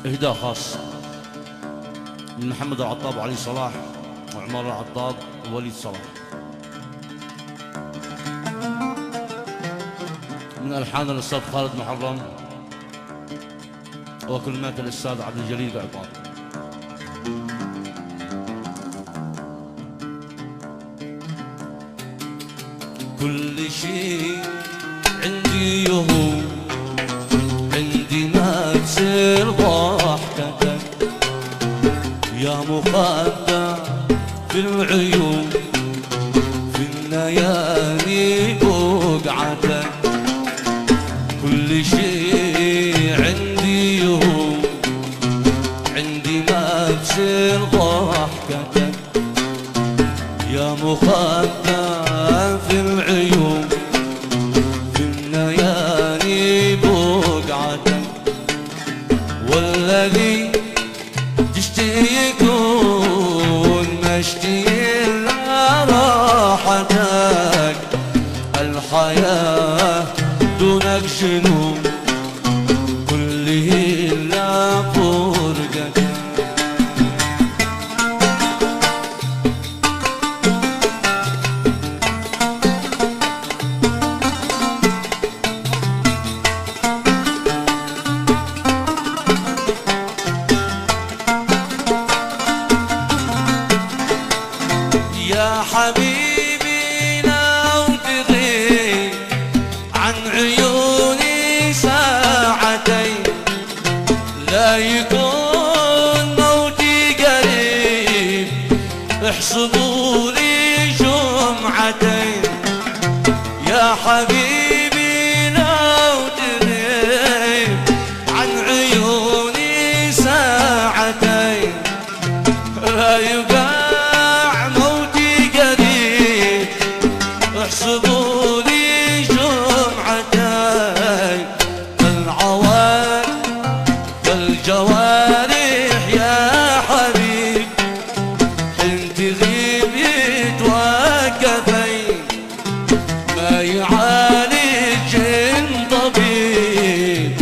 إهداء خاص من محمد العطاب وعلي صلاح وعمار العطاب ووليد صلاح، من ألحان الأستاذ خالد محرم وكلمات الأستاذ عبد الجليل قعطان. كل شيء عندي يهون، عندي ما تصير ضحكتك يا مخدع في العيون، في الليالي بقعتك. كل شيء عندي يهون، عندي ما تصير ضحكتك يا مخدع في العيون، في الليالي بقعتك. والذي تشتهي يكون مشتهي إلا راحتك، الحياة دونك جنون كله إلا فرقتك. يا حبيبي لو تغيب عن عيوني ساعتين، لا يكون موتي قريب احسبوا لي جمعتين. يا حبيبي لو تغيب عن عيوني ساعتين، لا يقع احسبوا لي جمعتين. العوان والجوارح يا حبيب حين تغيب يتوقفين، ما يعالج طبيب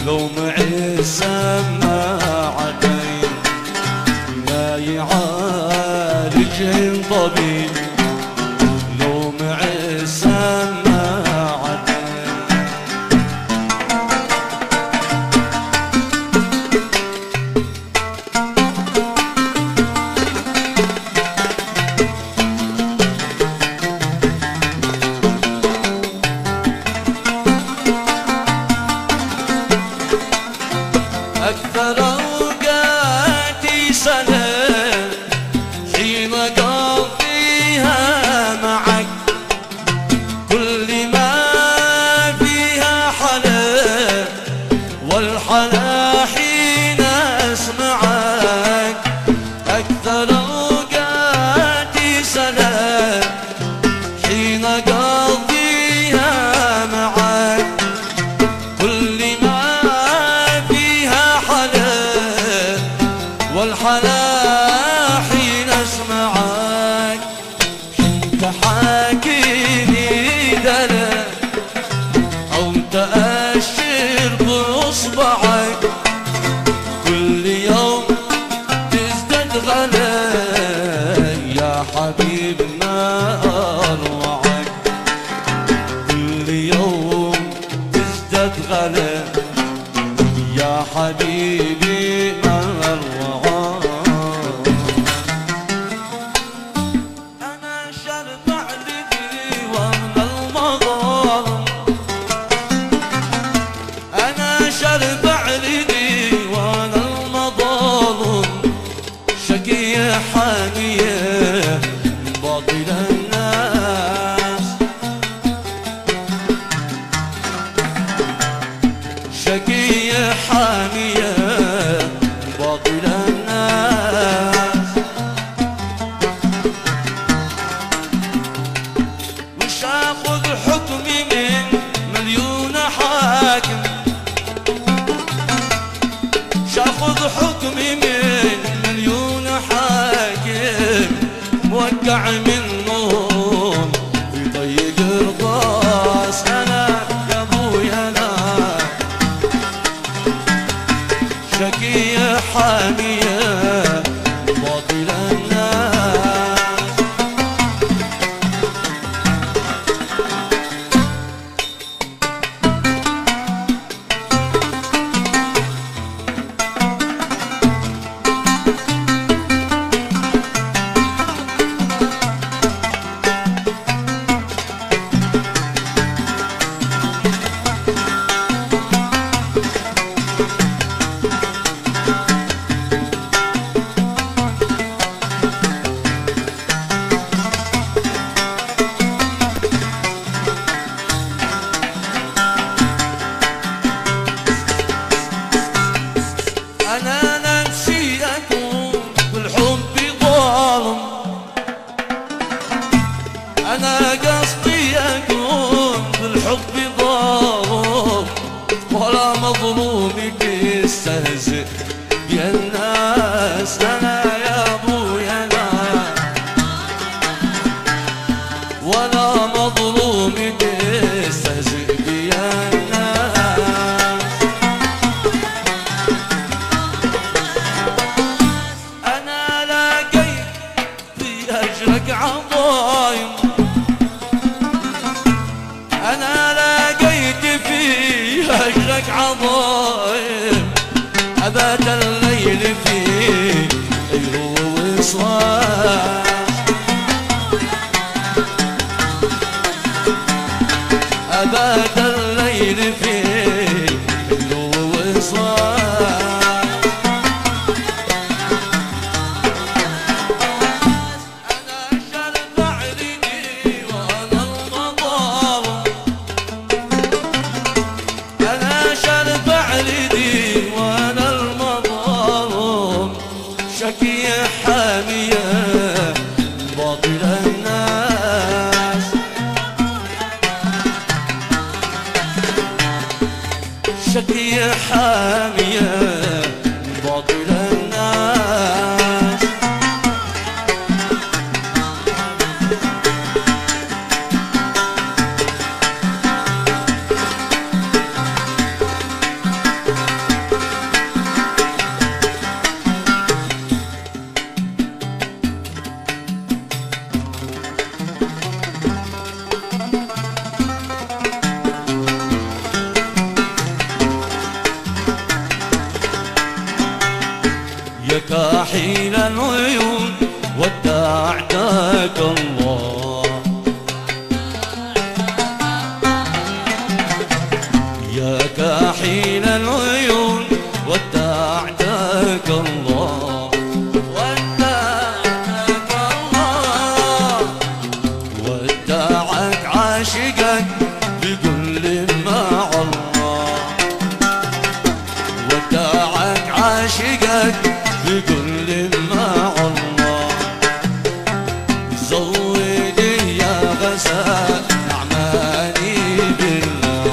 لو معي السماعتين، ما يعالج طبيب لو معي السماعتين. أكثر أوقاتي سنة حين أقضيها معك، كل ما فيها حلا والحلا حين أسمعك. أكثر أوقاتي سنة حين أقضيها معك، كل ما فيها حلا والحلا حين أسمعك. انت حاكيني دلال او تأشر بإصبعك، كل يوم تزداد غلا يا حبيب ما أروعك. كل يوم تزداد غلا يا حبيبي ما أروعك. أنا شربع لديوان المظالم، أنا شربع لديوان المظالم، شقية حامية باطل الناس، شقية حامية باطل الناس. وش اخذ حكمي من مليون حاكم، شاخذ حكمي من مليون حاكم، موقع منهم في طيق رضاس. انا يا ابوي انا شقية حامية باطل الناس. أنا نفسي أكون بالحب ظالم، أنا قصدي أكون بالحب ظالم، ولا مظلوم يستهزئ بيا الناس. أنا يا أبويا أنا ولا مظلوم يستهزئ بيا الناس. أنا لقيت في أجرك عظايم، أنا لقيت في أجرك عظايم، أبات الليل فيه ليل وصباح، أبات الليل فيه ليل وصباح. أنا شرب عرقي وأنا المظالم، أنا شرب عرقي وأنا المظالم، شقية حامية باطل الناس. شقية حامية باطل الناس. يا كاحيل العيون ودعتك الله، يا كاحيل العيون ودعتك الله، ودعتك الله، ودعك عاشقك بكل مع الله، ودعك عاشقك بكل مع الله. زودي يا غزال أعماني بالله،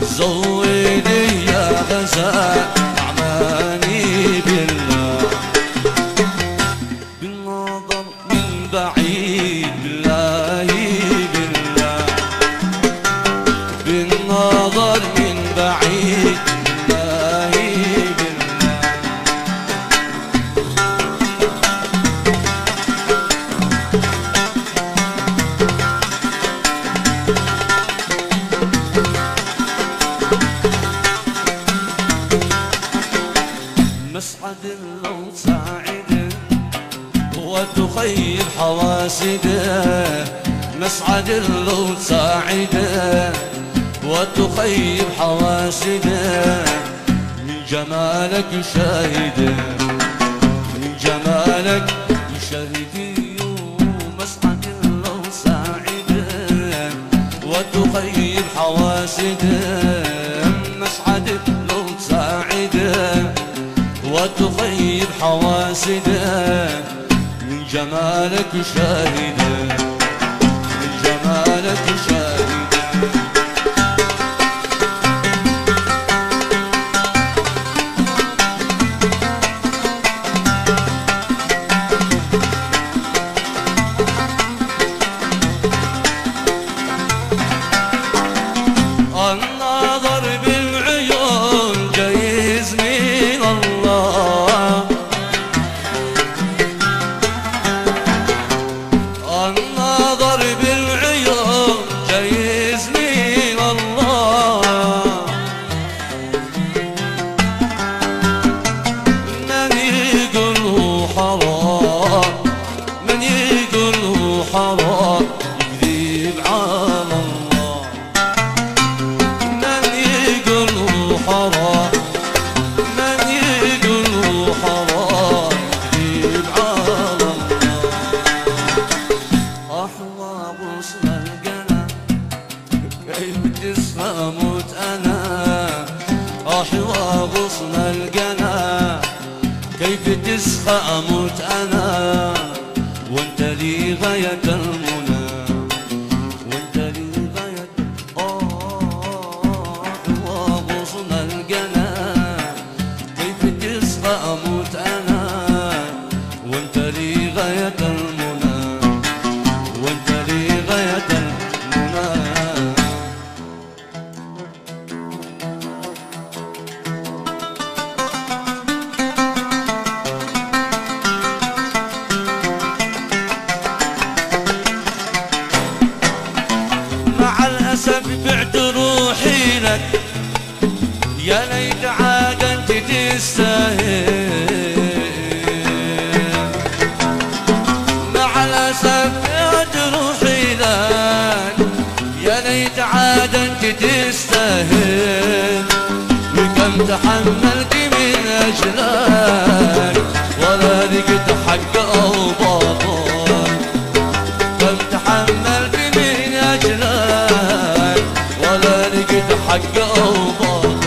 زودي يا غزال أعماني بالله، بالنظر من بعيد بالله بالله، بالنظر من بعيد بالله بالله. مسعد لو ساعده وتخيب حواسده، مسعد لو ساعده وتخيب حواسده، من جمالك شاهده، من جمالك شاهدي. مسعد لو ساعده وتخيب حواسده، مسعد لو ساعده وتخيب حواسده، من جمالك شاهده، من جمالك شاهده. النظر بالعيون جايزني غصن القنا، كيف تسخى أموت أنا وانت لي غاية المنى، وانت لي غاية غصن القنا، كيف تسخى أموت أنا وانت لي غاية المنى، وانت لي غاية المنى. مع الأسف بعت روحي لك، يا ليت عاد انت تستاهل. مع الأسف بعت روحي لك، يا ليت عاد انت تستاهل. وكم تحملت من أجلك ولا لقيت حق أو باطل، كم تحملت من أجلك ولا لقيت حق أو باطل.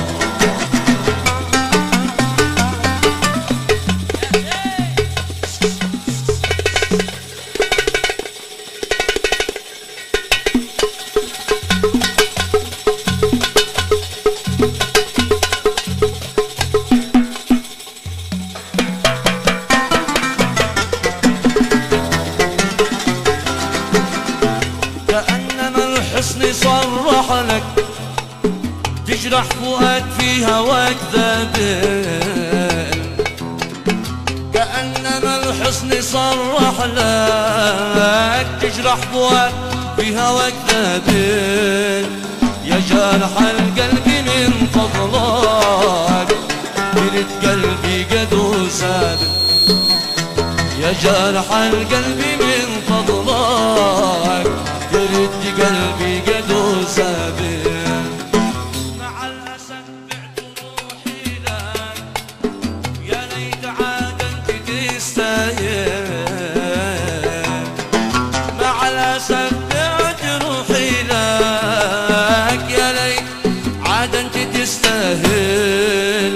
كأنما الحسن صرح لك، تجرح فؤاد في هواك ذابل. كأنما الحسن صرح لك، تجرح فؤاد في هواك ذابل. يا جارح القلب من فضلك، جرد قلبي قد سابل. يا جارح القلب من فضلك، جرد قلبي قد سابل. مع الأسف بعت روحي لك، يا ليت عاد انت تستاهل. مع الأسف بعت روحي لك، يا ليت عاد انت تستاهل.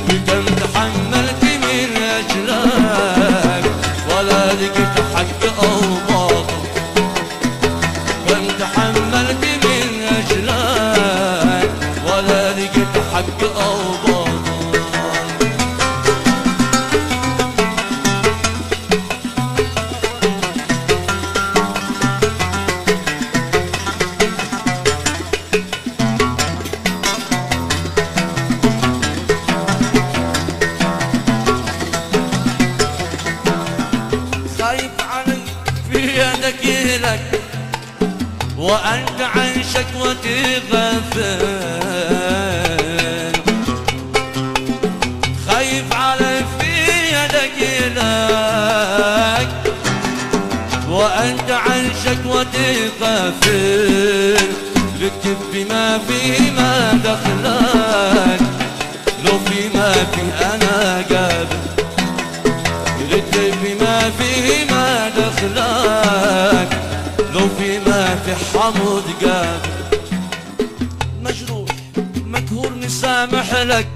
وكم تحملت من أجلك ولا لقيت حق أو باطل، كم تحملت من أجلك ولا لقيت حق أو باطل. خايف علي في يدك لك، وأنت عن شكوتي غافل. خايف علي في يدك لك، وأنت عن شكوتي غافل. ركب بما فيه ما دخلك، لو فيما فيه أنا قابل. ركب بما فيه ما دخلك، لو فيما في حمود قابل. مجروح مقهور مسامح لك،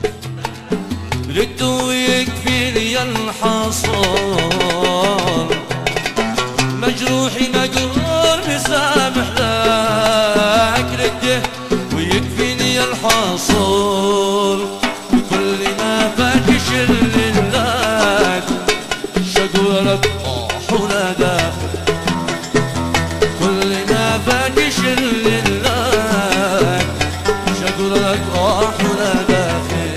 رد ويكفي لي الحصول. مجروحي مقهور مسامح لك، رده ويكفي لي الحصول. بكل ما فاتش لله، شقولك ولا داخل. كل ما فاتش لله، شقولك ولا داخل.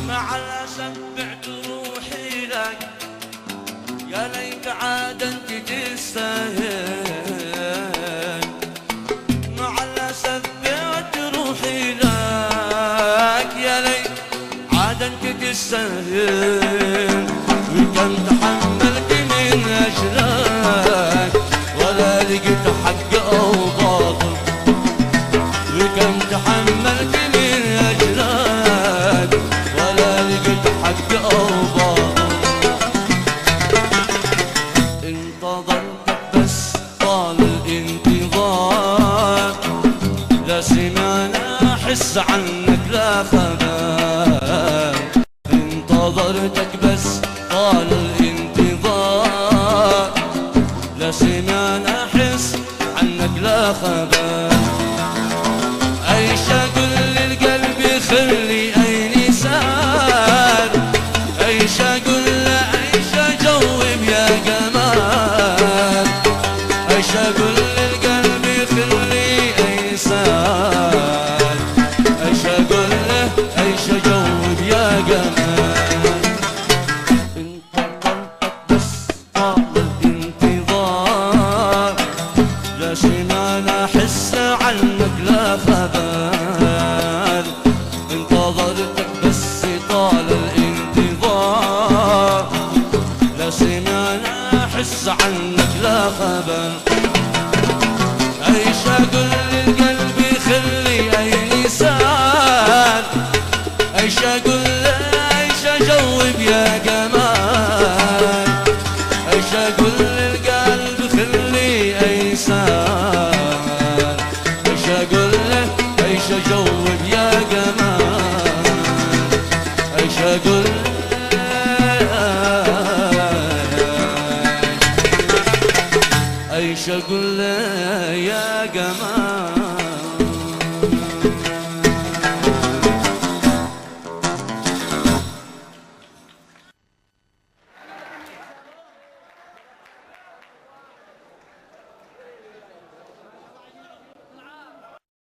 مع الأسف بعت روحي لك، يا ليت عاد انت تستاهل. مع الأسف بعت روحي لك، يا ليت عاد انت تستاهل. وكم تحملت من أجلك ولا لقيت حق أو باطل، وكم تحملت من أجلك ولا لقيت حق أو باطل. انتظرتك بس طال الانتظار، لا سمعنا حس عنك لا خبر. خبر. ايش اقول للقلب خلي ايسان، ايش اقول له ايش اجاوب يا جمال، ايش اقول للقلب خلي ايسان، ايش اقول له ايش اجاوب يا جمال، ايش اقول ايش اقول